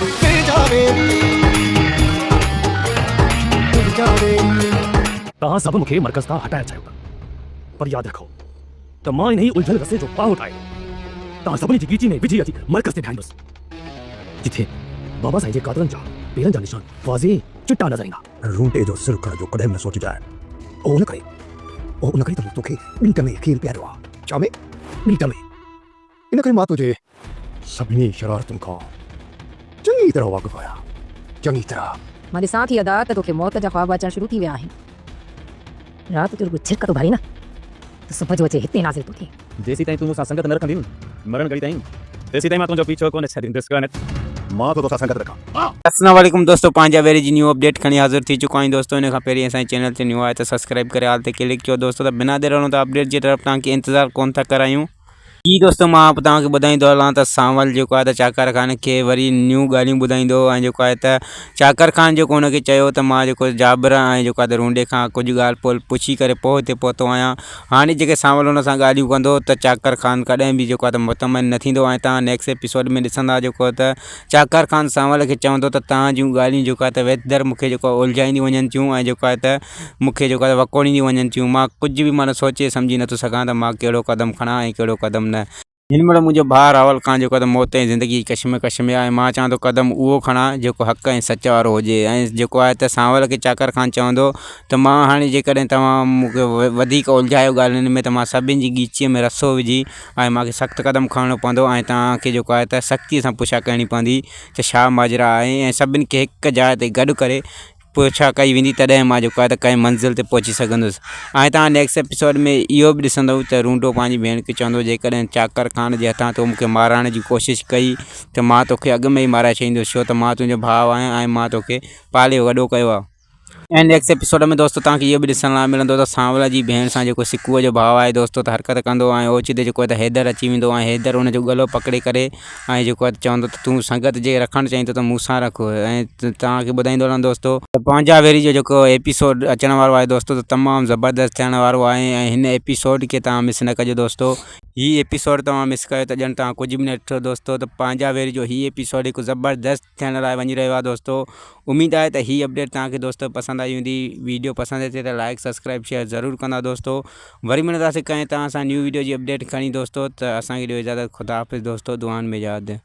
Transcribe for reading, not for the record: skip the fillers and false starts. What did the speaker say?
मिल जावे मिल जावे तहां सब मूंखे मर्कज़ तां हटाइण चाहियो था, पर यादि रखो त मां इन ई उलझल रस्ते जो पाहो ठाहे तहां सभिनी जी ॻीची में विझी अची मर्कज़ ते ठाहींदुसि, जिथे बाबा साईं जे कातरनि जा पेरनि जा निशान वाज़े चिटा नज़र ईंदा। रूंटे जो सिर खण जो कॾहिं न सोचिजांइ। ओ उन करे त तोखे ॿीट में खेल पियारो आहे। छा में ॿीट में इन करे मां तुंहिंजे सभिनी शरारतुनि खां चङी तरह वाक़ुफ़ आहियां, चङी तरह। मां ॾिसां थी अदा त तोखे मौत जा ख़्वाब अचणु शुरू थी विया आहिनि। राति जो रुॻो छिरक थो भरी न त सुबुह जो अचे हिते नाज़िल थो थिए। जेसीं ताईं तूं मूंसां संगत न रखंदी मरण घड़ी ताईं, तेसीं ताईं मां तुंहिंजो पीछो कोन छॾींदुसि कोन। मां तो तोसां संगत रखां। अस्सलाम वालेकुम दोस्तों, पंहिंजा वेरी जी न्यू अपडेट खणी हाज़िर थी चुका आहियूं दोस्तों। इन खां पहिरीं असांजे चैनल ते न्यू आहे त सब्सक्राइब करे हाल ते क्लिक कयो दोस्तों। त बिना देर हलूं त अपडेट जी तरफ़ तव्हांखे इंतज़ारु कोन था करायूं। ही दोस्तों मां तव्हांखे ॿुधाईंदो हलां त सांवल जेको आहे त चाकर ख़ान खे वरी न्यू ॻाल्हियूं ॿुधाईंदो ऐं जेको आहे त चाकर ख़ान जेको हुनखे चयो त मां जेको जाबर ऐं जेको आहे त रूंडे खां कुझु ॻाल्हि पोइ पुछी करे पोइ हिते पहुतो आहियां। हाणे जेके सांवल हुन सां ॻाल्हियूं कंदो त चाकर ख़ान कॾहिं बि जेको आहे त मुतमइन न थींदो ऐं तव्हां नेक्स्ट एपिसोड में ॾिसंदा जेको त चाकर ख़ान सांवल खे चवंदो त तव्हां जूं ॻाल्हियूं जेको आहे त वेदर मूंखे जेको उलझाईंदी वञनि थियूं ऐं जेको आहे त मूंखे जेको आहे वकोड़ींदी वञनि थियूं। मां कुझु बि माना सोचे सम्झी नथो सघां त मां कहिड़ो क़दम खणां ऐं कहिड़ो क़दम न। हिन महिल मुंहिंजो भाउ रावल ख़ान जेको आहे त मौत ऐं ज़िंदगी कशम में आहे। मां चवां थो क़दम उहो खणां जेको हक़ ऐं सच वारो हुजे। ऐं जेको आहे त सांवल खे चाकर ख़ान चवंदो त मां हाणे जेकॾहिं तव्हां मूंखे वधीक उलझायो ॻाल्हियुनि में त मां सभिनि जी ॻीचीअ में रसो विझी ऐं मूंखे सख़्तु क़दम खणणो पवंदो ऐं तव्हांखे जेको आहे त सख़्तीअ सां पुछा करणी पवंदी त छा माजरा आहे ऐं सभिनि खे हिकु जाइ ते गॾु करे पुछा कई वेंदी तॾहिं मां जेको आहे त कंहिं मंज़िल ते पहुची सघंदुसि। ऐं तव्हां नेक्स्ट एपिसोड में इहो बि ॾिसंदव त रूंडो पंहिंजी भेण खे चवंदो जेकॾहिं चाकर ख़ान जे हथां तो मूंखे माराइण जी कोशिशि कई त मां तोखे अॻु में ई माराए छॾींदुसि, छो त मां तुंहिंजो भाउ आहियां ऐं मां तोखे पाले वॾो कयो आहे। ऐं नेक्स्ट एपिसोड में दोस्तों तव्हांखे इहो बि ॾिसण लाइ मिलंदो त सांवल जी भेण सां जेको सिकूअ जो भाउ आहे दोस्तों त हरकत कंदो ऐं ओचिते जेको आहे त हैदर अची वेंदो ऐं हैदर हुनजो गलो पकिड़े करे ऐं जेको आहे त चवंदो त तूं संगत जे रखणु चाहींदो त मूंसां रख। ऐं तव्हांखे ॿुधाईंदो रहंदो दोस्तों त पंहिंजा वेरी जो जेको एपिसोड अचण वारो आहे दोस्तों त तमामु ज़बरदस्त थियण वारो आहे ऐं हिन एपिसोड खे तव्हां मिस न कजो दोस्तों। हीउ एपिसोड तव्हां मिस कयो त ॼण तव्हां कुझु बि न ॾिठो दोस्तों। त पंहिंजा वेरी जो हीउ एपिसोड हिकु ज़बरदस्त थियण लाइ वञी रहियो आहे दोस्तों। उमेदु आहे त हीअ अपडेट तव्हांखे दोस्तों पसंदि आई हूंदी। वीडियो पसंदि अचे त लाइक सब्सक्राइब शेयर ज़रूरु कंदा दोस्तों। वरी मिलंदासीं कंहिं तव्हां सां न्यू वीडियो जी अपडेट खणी दोस्तों। त असांखे ॾियो इजाज़त, ख़ुदा हाफ़िज़ दोस्तों, दुआनि में यादि।